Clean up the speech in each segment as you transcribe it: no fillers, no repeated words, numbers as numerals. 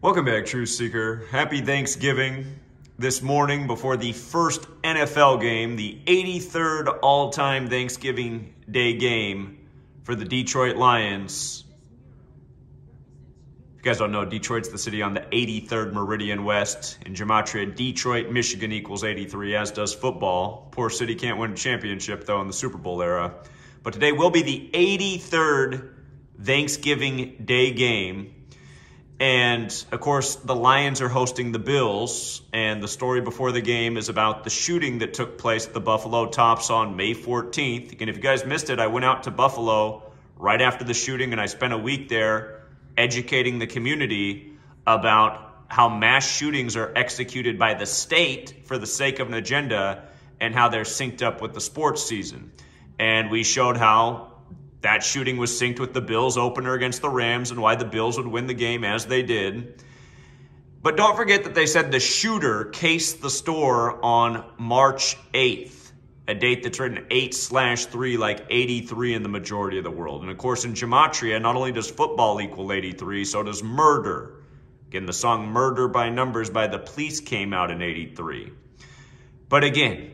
Welcome back, Truth Seeker. Happy Thanksgiving. This morning, before the first NFL game, the 83rd all-time Thanksgiving Day game for the Detroit Lions. If you guys don't know, Detroit's the city on the 83rd Meridian West. In Gematria, Detroit, Michigan equals 83, as does football. Poor city can't win a championship, though, in the Super Bowl era. But today will be the 83rd Thanksgiving Day game. And, of course, the Lions are hosting the Bills, and the story before the game is about the shooting that took place at the Buffalo Tops on May 14th. And if you guys missed it, I went out to Buffalo right after the shooting, and I spent a week there educating the community about how mass shootings are executed by the state for the sake of an agenda and how they're synced up with the sports season. And we showed how that shooting was synced with the Bills opener against the Rams and why the Bills would win the game as they did. But don't forget that they said the shooter cased the store on March 8th, a date that's written 8/3 like 83 in the majority of the world. And of course, in Gematria, not only does football equal 83, so does murder. Again, the song Murder by Numbers by The Police came out in 83. But again,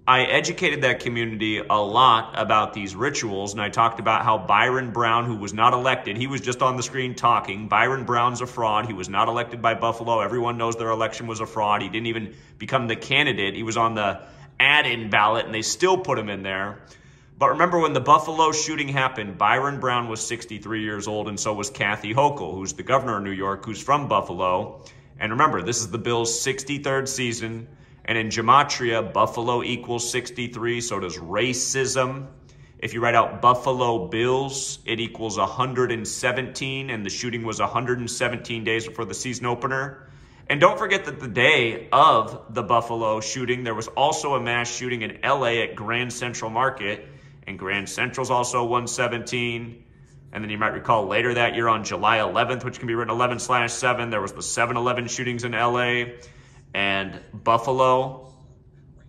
I educated that community a lot about these rituals, and I talked about how Byron Brown, who was not elected, he was just on the screen talking. Byron Brown's a fraud. He was not elected by Buffalo. Everyone knows their election was a fraud. He didn't even become the candidate. He was on the add-in ballot, and they still put him in there. But remember, when the Buffalo shooting happened, Byron Brown was 63 years old, and so was Kathy Hochul, who's the governor of New York, who's from Buffalo. And remember, this is the Bills' 63rd season. And in Gematria, Buffalo equals 63, so does racism. If you write out Buffalo Bills, it equals 117, and the shooting was 117 days before the season opener. And don't forget that the day of the Buffalo shooting, there was also a mass shooting in LA at Grand Central Market, and Grand Central's also 117. And then you might recall later that year on July 11th, which can be written 11/7, there was the 7/11 shootings in LA. And Buffalo,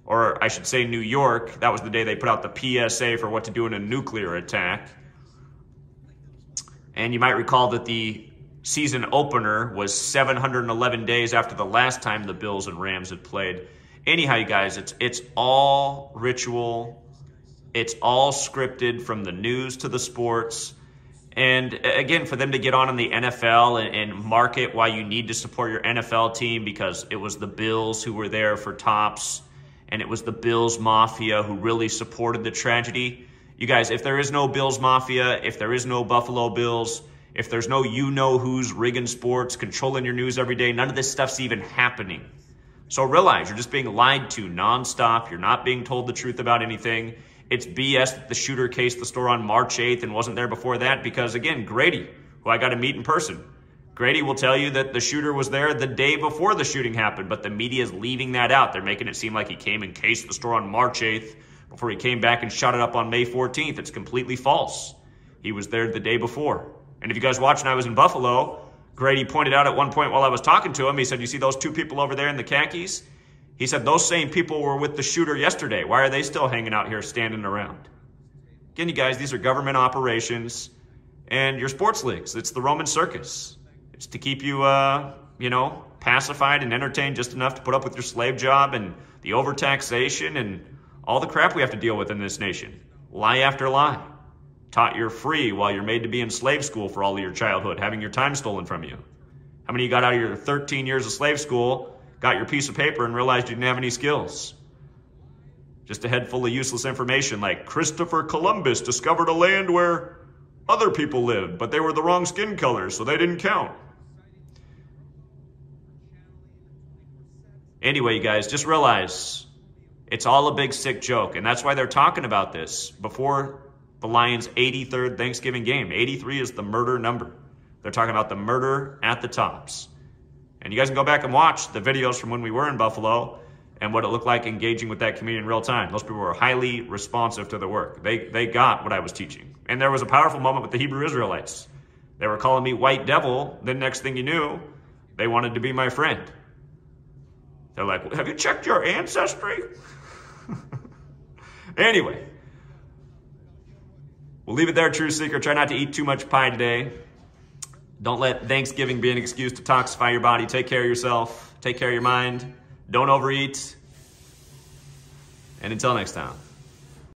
or I should say New York, that was the day they put out the PSA for what to do in a nuclear attack. And you might recall that the season opener was 711 days after the last time the Bills and Rams had played. Anyhow, you guys, it's all ritual. It's all scripted, from the news to the sports. And again, for them to get on in the NFL and market why you need to support your NFL team, because it was the Bills who were there for Tops, and it was the Bills Mafia who really supported the tragedy. You guys, if there is no Bills Mafia, if there is no Buffalo Bills, if there's no you-know-who's rigging sports, controlling your news every day, none of this stuff's even happening. So realize you're just being lied to nonstop. You're not being told the truth about anything. It's BS that the shooter cased the store on March 8th and wasn't there before that, because, again, Grady, who I got to meet in person, Grady will tell you that the shooter was there the day before the shooting happened, but the media is leaving that out. They're making it seem like he came and cased the store on March 8th before he came back and shot it up on May 14th. It's completely false. He was there the day before. And if you guys watched when I was in Buffalo, Grady pointed out at one point while I was talking to him, he said, "You see those two people over there in the khakis?" He said, "Those same people were with the shooter yesterday. Why are they still hanging out here standing around?" Again, you guys, these are government operations and your sports leagues. It's the Roman circus. It's to keep you, pacified and entertained just enough to put up with your slave job and the overtaxation and all the crap we have to deal with in this nation. Lie after lie. Taught you're free while you're made to be in slave school for all of your childhood, having your time stolen from you. How many of you got out of your 13 years of slave school, got your piece of paper, and realized you didn't have any skills? Just a head full of useless information like Christopher Columbus discovered a land where other people lived, but they were the wrong skin color, so they didn't count. Anyway, you guys, just realize it's all a big sick joke, and that's why they're talking about this before the Lions' 83rd Thanksgiving game. 83 is the murder number. They're talking about the murder at the Tops. And you guys can go back and watch the videos from when we were in Buffalo and what it looked like engaging with that community in real time. Those people were highly responsive to the work. They got what I was teaching. And there was a powerful moment with the Hebrew Israelites. They were calling me white devil. Then next thing you knew, they wanted to be my friend. They're like, "Have you checked your ancestry?" Anyway, we'll leave it there, True Seeker. Try not to eat too much pie today. Don't let Thanksgiving be an excuse to toxify your body. Take care of yourself. Take care of your mind. Don't overeat. And until next time.